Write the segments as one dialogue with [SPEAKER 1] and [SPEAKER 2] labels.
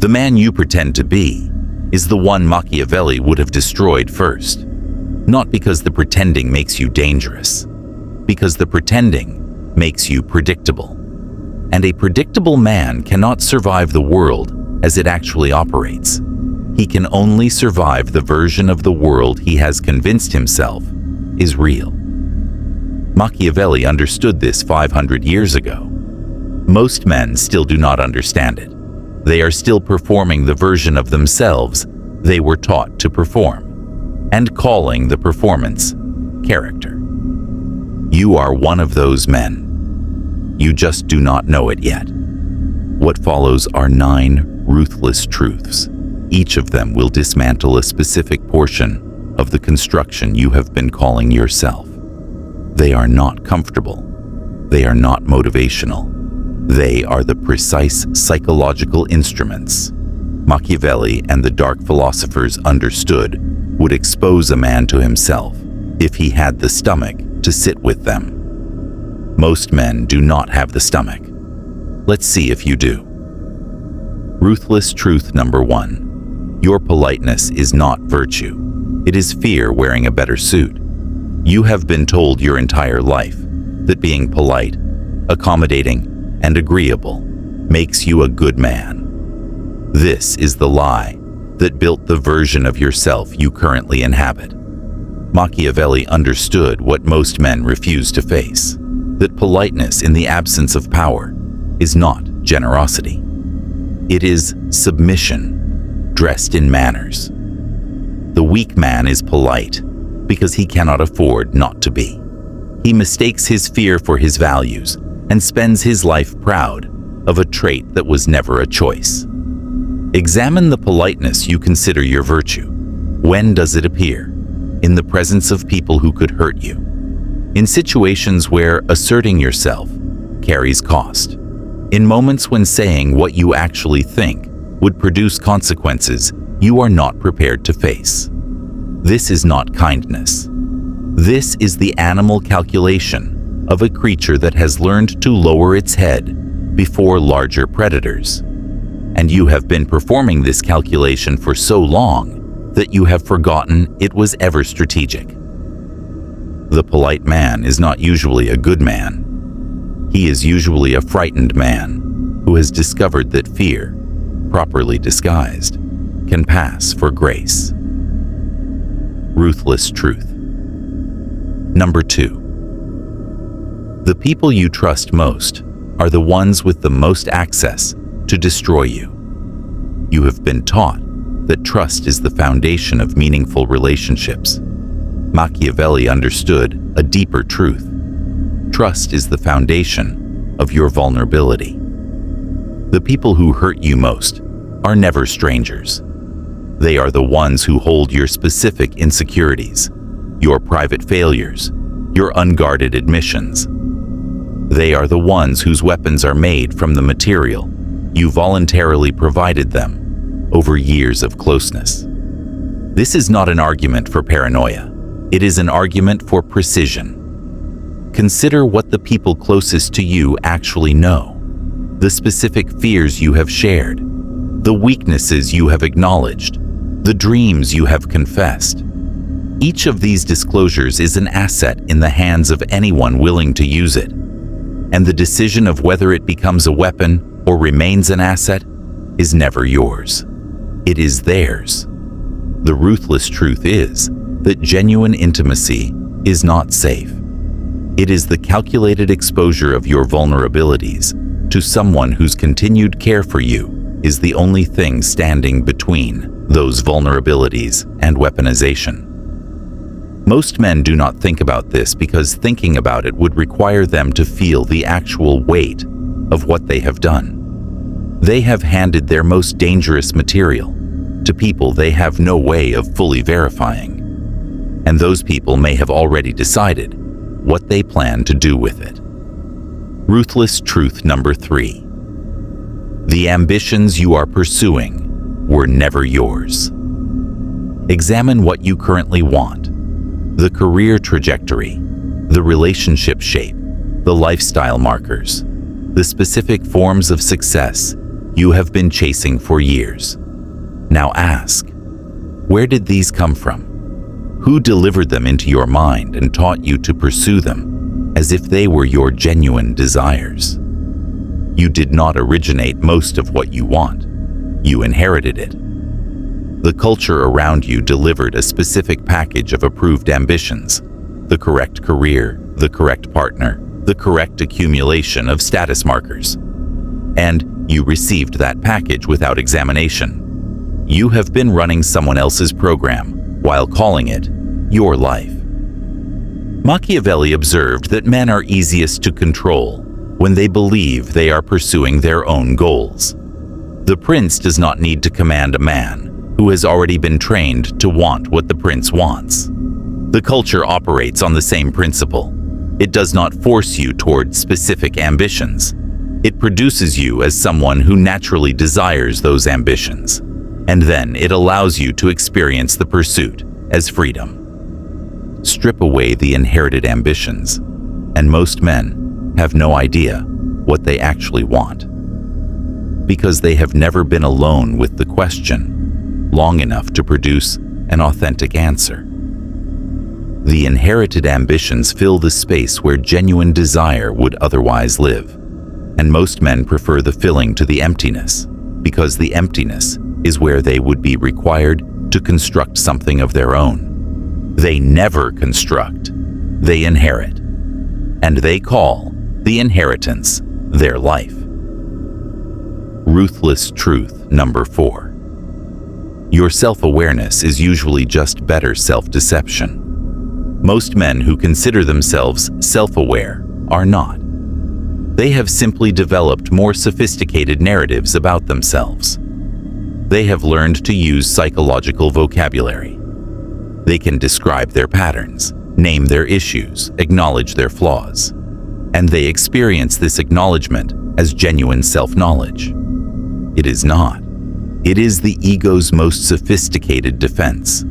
[SPEAKER 1] The man you pretend to be is the one Machiavelli would have destroyed first. Not because the pretending makes you dangerous, because the pretending makes you predictable. And a predictable man cannot survive the world as it actually operates. He can only survive the version of the world he has convinced himself is real. Machiavelli understood this 500 years ago. Most men still do not understand it. They are still performing the version of themselves they were taught to perform, and calling the performance character. You are one of those men. You just do not know it yet. What follows are 9 ruthless truths. Each of them will dismantle a specific portion of the construction you have been calling yourself. They are not comfortable. They are not motivational. They are the precise psychological instruments Machiavelli and the dark philosophers understood would expose a man to himself if he had the stomach to sit with them. Most men do not have the stomach. Let's see if you do. Ruthless truth number 1. Your politeness is not virtue. It is fear wearing a better suit. You have been told your entire life that being polite, accommodating, and agreeable makes you a good man. This is the lie that built the version of yourself you currently inhabit. Machiavelli understood what most men refuse to face, that politeness in the absence of power is not generosity. It is submission, dressed in manners. The weak man is polite because he cannot afford not to be. He mistakes his fear for his values and spends his life proud of a trait that was never a choice. Examine the politeness you consider your virtue. When does it appear? In the presence of people who could hurt you. In situations where asserting yourself carries cost. In moments when saying what you actually think would produce consequences you are not prepared to face. This is not kindness. This is the animal calculation of a creature that has learned to lower its head before larger predators. And you have been performing this calculation for so long that you have forgotten it was ever strategic. The polite man is not usually a good man. He is usually a frightened man who has discovered that fear, properly disguised, can pass for grace. Ruthless truth. Number 2. The people you trust most are the ones with the most access to destroy you. You have been taught that trust is the foundation of meaningful relationships. Machiavelli understood a deeper truth. Trust is the foundation of your vulnerability. The people who hurt you most are never strangers. They are the ones who hold your specific insecurities, your private failures, your unguarded admissions. They are the ones whose weapons are made from the material you voluntarily provided them over years of closeness. This is not an argument for paranoia. It is an argument for precision. Consider what the people closest to you actually know, the specific fears you have shared, the weaknesses you have acknowledged, the dreams you have confessed. Each of these disclosures is an asset in the hands of anyone willing to use it, and the decision of whether it becomes a weapon or remains an asset is never yours. It is theirs. The ruthless truth is that genuine intimacy is not safe. It is the calculated exposure of your vulnerabilities to someone whose continued care for you is the only thing standing between those vulnerabilities and weaponization. Most men do not think about this because thinking about it would require them to feel the actual weight of what they have done. They have handed their most dangerous material to people they have no way of fully verifying. And those people may have already decided what they plan to do with it. Ruthless truth number 3. The ambitions you are pursuing were never yours. Examine what you currently want. The career trajectory, the relationship shape, the lifestyle markers, the specific forms of success you have been chasing for years. Now ask, where did these come from? Who delivered them into your mind and taught you to pursue them as if they were your genuine desires? You did not originate most of what you want. You inherited it. The culture around you delivered a specific package of approved ambitions, the correct career, the correct partner, the correct accumulation of status markers. And you received that package without examination. You have been running someone else's program while calling it your life. Machiavelli observed that men are easiest to control when they believe they are pursuing their own goals. The prince does not need to command a man who has already been trained to want what the prince wants. The culture operates on the same principle. It does not force you toward specific ambitions. It produces you as someone who naturally desires those ambitions, and then it allows you to experience the pursuit as freedom. Strip away the inherited ambitions, and most men have no idea what they actually want, because they have never been alone with the question long enough to produce an authentic answer. The inherited ambitions fill the space where genuine desire would otherwise live, and most men prefer the filling to the emptiness, because the emptiness is where they would be required to construct something of their own. They never construct, they inherit, and they call the inheritance their life. Ruthless truth number 4. Your self-awareness is usually just better self-deception. Most men who consider themselves self-aware are not. They have simply developed more sophisticated narratives about themselves. They have learned to use psychological vocabulary. They can describe their patterns, name their issues, acknowledge their flaws, and they experience this acknowledgement as genuine self-knowledge. It is not. It is the ego's most sophisticated defense.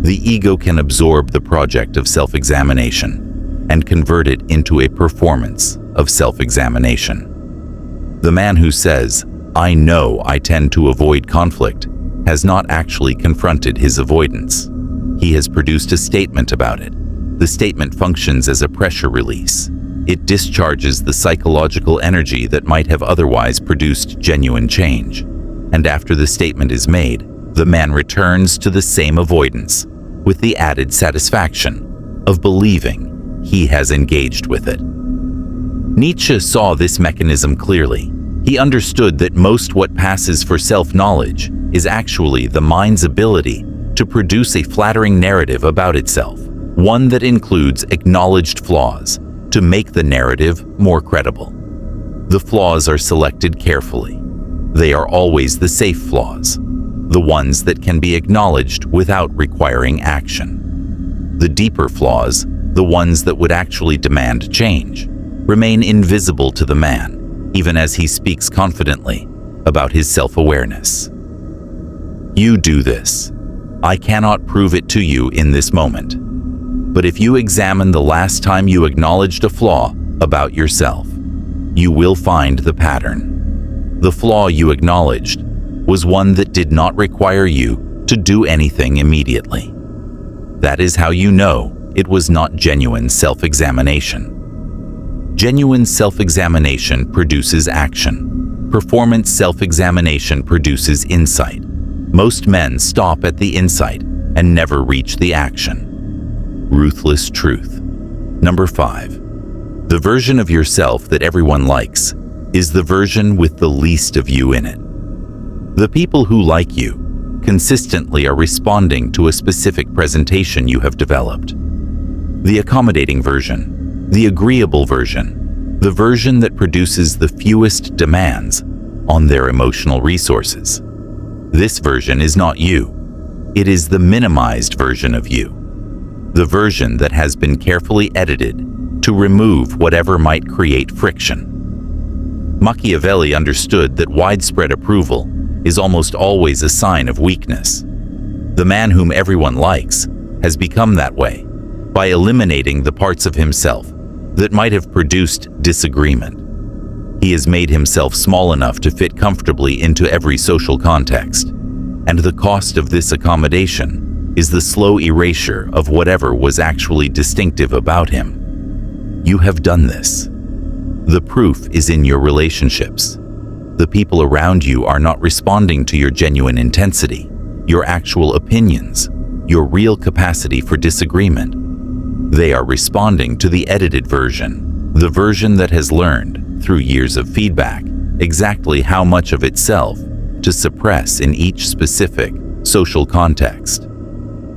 [SPEAKER 1] The ego can absorb the project of self-examination and convert it into a performance of self-examination. The man who says, "I know I tend to avoid conflict," has not actually confronted his avoidance. He has produced a statement about it. The statement functions as a pressure release. It discharges the psychological energy that might have otherwise produced genuine change. And after the statement is made, the man returns to the same avoidance with the added satisfaction of believing he has engaged with it. Nietzsche saw this mechanism clearly. He understood that most what passes for self-knowledge is actually the mind's ability to produce a flattering narrative about itself, one that includes acknowledged flaws to make the narrative more credible. The flaws are selected carefully. They are always the safe flaws, the ones that can be acknowledged without requiring action. The deeper flaws, the ones that would actually demand change, remain invisible to the man, even as he speaks confidently about his self-awareness. You do this. I cannot prove it to you in this moment. But if you examine the last time you acknowledged a flaw about yourself, you will find the pattern. The flaw you acknowledged was one that did not require you to do anything immediately. That is how you know it was not genuine self-examination. Genuine self-examination produces action. Performance self-examination produces insight. Most men stop at the insight and never reach the action. Ruthless truth. Number 5. The version of yourself that everyone likes is the version with the least of you in it. The people who like you consistently are responding to a specific presentation you have developed. The accommodating version, the agreeable version, the version that produces the fewest demands on their emotional resources. This version is not you. It is the minimized version of you. The version that has been carefully edited to remove whatever might create friction. Machiavelli understood that widespread approval is almost always a sign of weakness. The man whom everyone likes has become that way by eliminating the parts of himself that might have produced disagreement. He has made himself small enough to fit comfortably into every social context, and the cost of this accommodation is the slow erasure of whatever was actually distinctive about him. You have done this. The proof is in your relationships. The people around you are not responding to your genuine intensity, your actual opinions, your real capacity for disagreement. They are responding to the edited version, the version that has learned, through years of feedback, exactly how much of itself to suppress in each specific social context.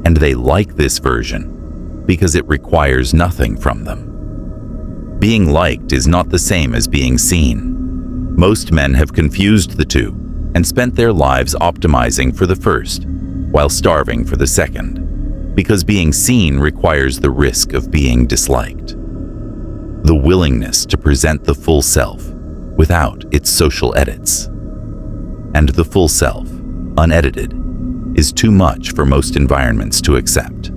[SPEAKER 1] And they like this version because it requires nothing from them. Being liked is not the same as being seen. Most men have confused the two and spent their lives optimizing for the first, while starving for the second, because being seen requires the risk of being disliked. The willingness to present the full self without its social edits. And the full self, unedited, is too much for most environments to accept.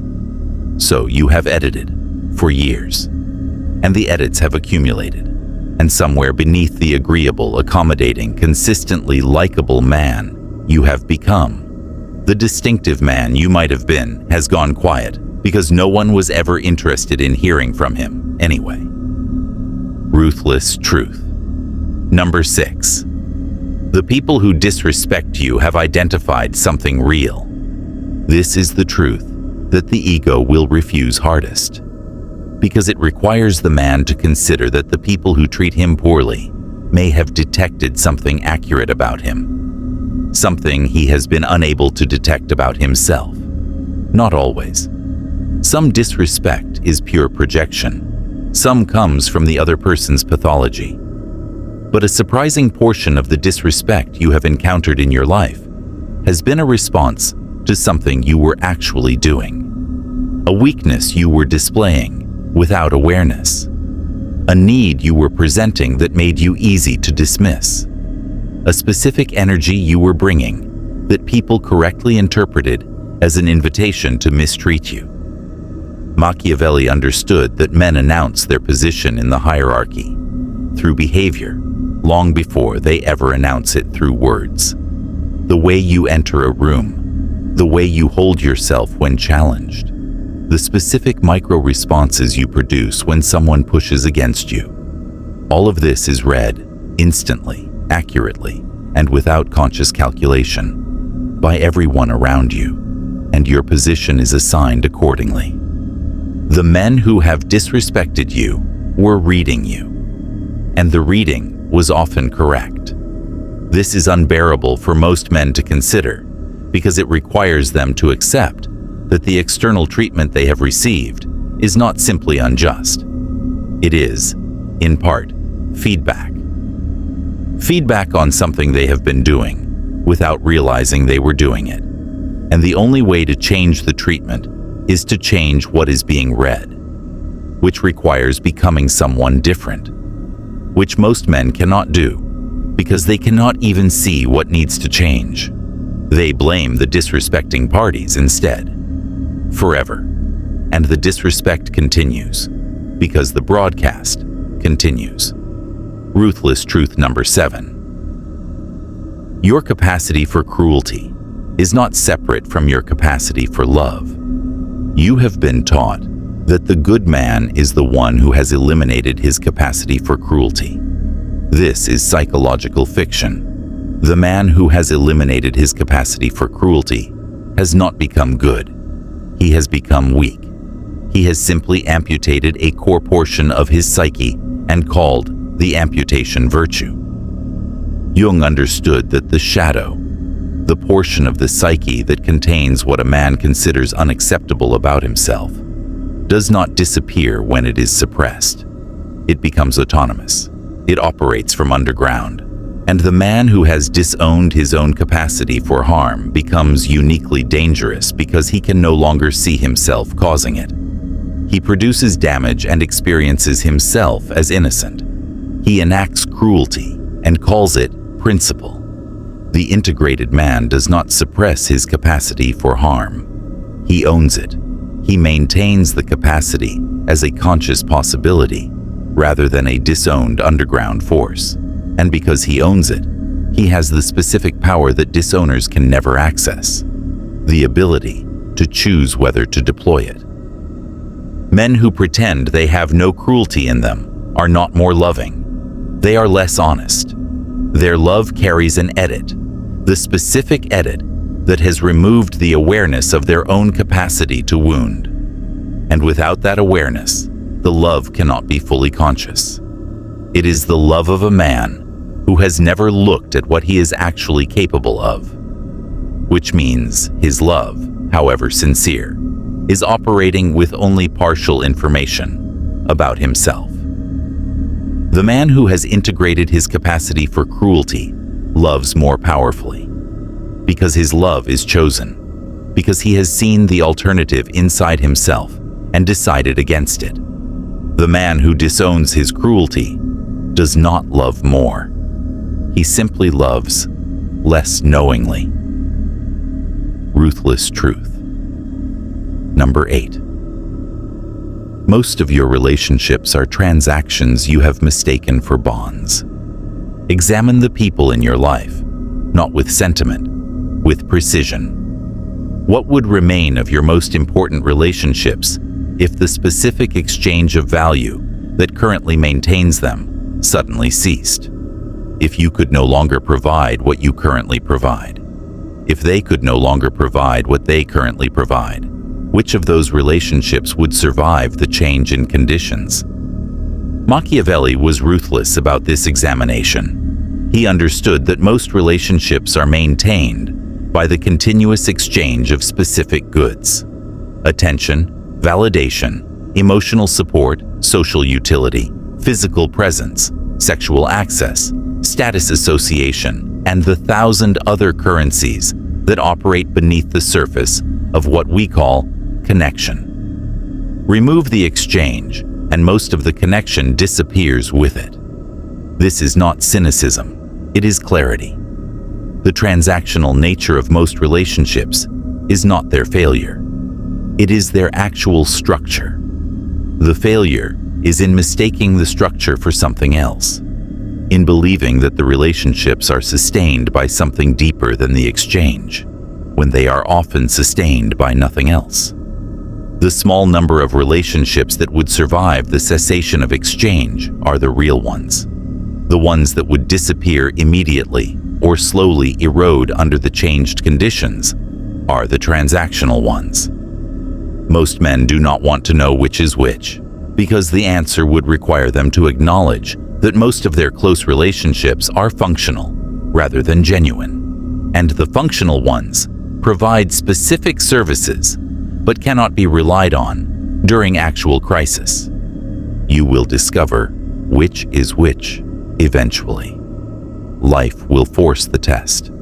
[SPEAKER 1] So you have edited for years, and the edits have accumulated, and somewhere beneath the agreeable, accommodating, consistently likable man you have become, the distinctive man you might have been has gone quiet because no one was ever interested in hearing from him anyway. Ruthless truth. Number 6. The people who disrespect you have identified something real. This is the truth that the ego will refuse hardest, because it requires the man to consider that the people who treat him poorly may have detected something accurate about him, something he has been unable to detect about himself. Not always. Some disrespect is pure projection. Some comes from the other person's pathology. But a surprising portion of the disrespect you have encountered in your life has been a response to something you were actually doing, a weakness you were displaying without awareness, a need you were presenting that made you easy to dismiss, a specific energy you were bringing that people correctly interpreted as an invitation to mistreat you. Machiavelli understood that men announce their position in the hierarchy through behavior long before they ever announce it through words. The way you enter a room, the way you hold yourself when challenged, the specific micro-responses you produce when someone pushes against you. All of this is read instantly, accurately, and without conscious calculation by everyone around you, and your position is assigned accordingly. The men who have disrespected you were reading you, and the reading was often correct. This is unbearable for most men to consider because it requires them to accept that the external treatment they have received is not simply unjust. It is, in part, feedback. Feedback on something they have been doing without realizing they were doing it. And the only way to change the treatment is to change what is being read, which requires becoming someone different, which most men cannot do because they cannot even see what needs to change. They blame the disrespecting parties instead, forever. And the disrespect continues because the broadcast continues. Ruthless truth number 7. Your capacity for cruelty is not separate from your capacity for love. You have been taught that the good man is the one who has eliminated his capacity for cruelty. This is psychological fiction. The man who has eliminated his capacity for cruelty has not become good. He has become weak. He has simply amputated a core portion of his psyche and called the amputation virtue. Jung understood that the shadow, the portion of the psyche that contains what a man considers unacceptable about himself, does not disappear when it is suppressed. It becomes autonomous. It operates from underground. And the man who has disowned his own capacity for harm becomes uniquely dangerous because he can no longer see himself causing it. He produces damage and experiences himself as innocent. He enacts cruelty and calls it principle. The integrated man does not suppress his capacity for harm. He owns it. He maintains the capacity as a conscious possibility rather than a disowned underground force. And because he owns it, he has the specific power that disowners can never access: the ability to choose whether to deploy it. Men who pretend they have no cruelty in them are not more loving. They are less honest. Their love carries an edit, the specific edit that has removed the awareness of their own capacity to wound. And without that awareness, the love cannot be fully conscious. It is the love of a man who has never looked at what he is actually capable of, which means his love, however sincere, is operating with only partial information about himself. The man who has integrated his capacity for cruelty loves more powerfully, because his love is chosen, because he has seen the alternative inside himself and decided against it. The man who disowns his cruelty does not love more. He simply loves less knowingly. Ruthless truth. Number 8. Most of your relationships are transactions you have mistaken for bonds. Examine the people in your life, not with sentiment, with precision. What would remain of your most important relationships if the specific exchange of value that currently maintains them suddenly ceased? If you could no longer provide what you currently provide, if they could no longer provide what they currently provide, which of those relationships would survive the change in conditions? Machiavelli was ruthless about this examination. He understood that most relationships are maintained by the continuous exchange of specific goods: attention, validation, emotional support, social utility, physical presence, sexual access, status association, and the 1,000 other currencies that operate beneath the surface of what we call connection. Remove the exchange, and most of the connection disappears with it. This is not cynicism, it is clarity. The transactional nature of most relationships is not their failure. It is their actual structure. The failure is in mistaking the structure for something else, in believing that the relationships are sustained by something deeper than the exchange, when they are often sustained by nothing else. The small number of relationships that would survive the cessation of exchange are the real ones. The ones that would disappear immediately or slowly erode under the changed conditions are the transactional ones. Most men do not want to know which is which, because the answer would require them to acknowledge that most of their close relationships are functional rather than genuine, and the functional ones provide specific services but cannot be relied on during actual crisis. You will discover which is which eventually. Life will force the test.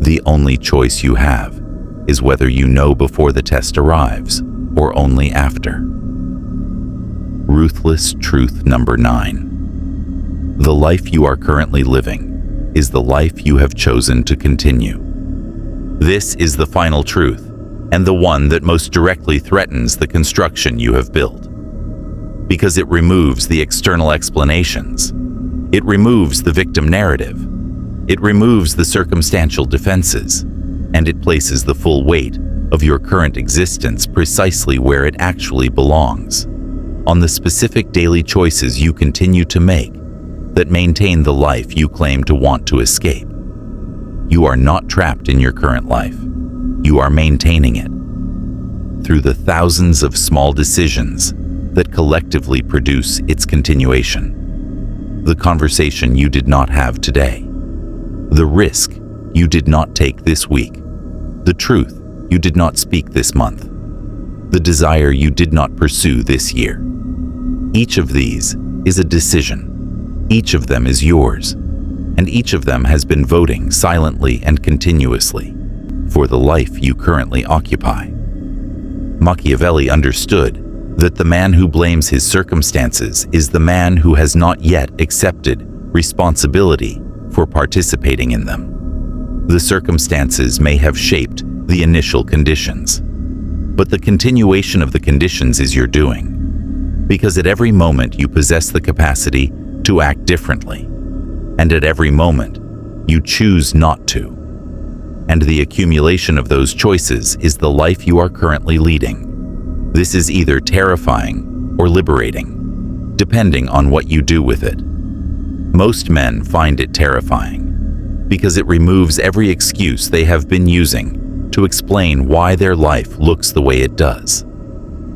[SPEAKER 1] The only choice you have is whether you know before the test arrives or only after. Ruthless truth number 9. The life you are currently living is the life you have chosen to continue. This is the final truth, and the one that most directly threatens the construction you have built. Because it removes the external explanations. It removes the victim narrative. It removes the circumstantial defenses, and it places the full weight of your current existence precisely where it actually belongs, on the specific daily choices you continue to make that maintain the life you claim to want to escape. You are not trapped in your current life. You are maintaining it through the thousands of small decisions that collectively produce its continuation. The conversation you did not have today, the risk you did not take this week, the truth you did not speak this month, the desire you did not pursue this year. Each of these is a decision. Each of them is yours, and each of them has been voting silently and continuously for the life you currently occupy. Machiavelli understood that the man who blames his circumstances is the man who has not yet accepted responsibility for participating in them. The circumstances may have shaped the initial conditions, but the continuation of the conditions is your doing, because at every moment you possess the capacity to act differently, and at every moment, you choose not to. And the accumulation of those choices is the life you are currently leading. This is either terrifying or liberating, depending on what you do with it. Most men find it terrifying, because it removes every excuse they have been using to explain why their life looks the way it does.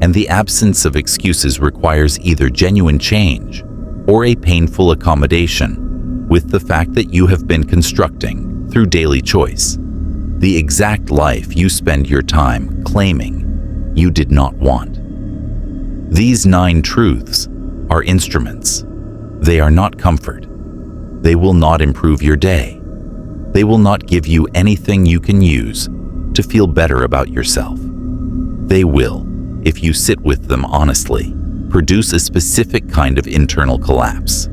[SPEAKER 1] And the absence of excuses requires either genuine change or a painful accommodation with the fact that you have been constructing, through daily choice, the exact life you spend your time claiming you did not want. These 9 truths are instruments. They are not comfort. They will not improve your day. They will not give you anything you can use to feel better about yourself. They will, if you sit with them honestly, produce a specific kind of internal collapse.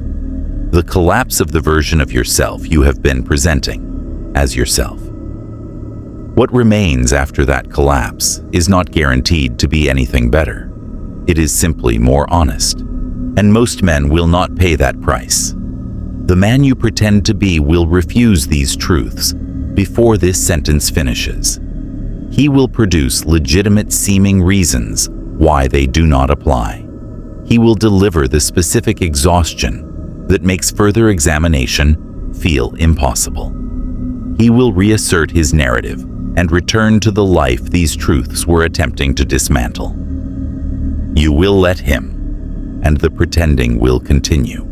[SPEAKER 1] The collapse of the version of yourself you have been presenting as yourself. What remains after that collapse is not guaranteed to be anything better. It is simply more honest. And most men will not pay that price. The man you pretend to be will refuse these truths before this sentence finishes. He will produce legitimate seeming reasons why they do not apply. He will deliver the specific exhaustion that makes further examination feel impossible. He will reassert his narrative and return to the life these truths were attempting to dismantle. You will let him, and the pretending will continue.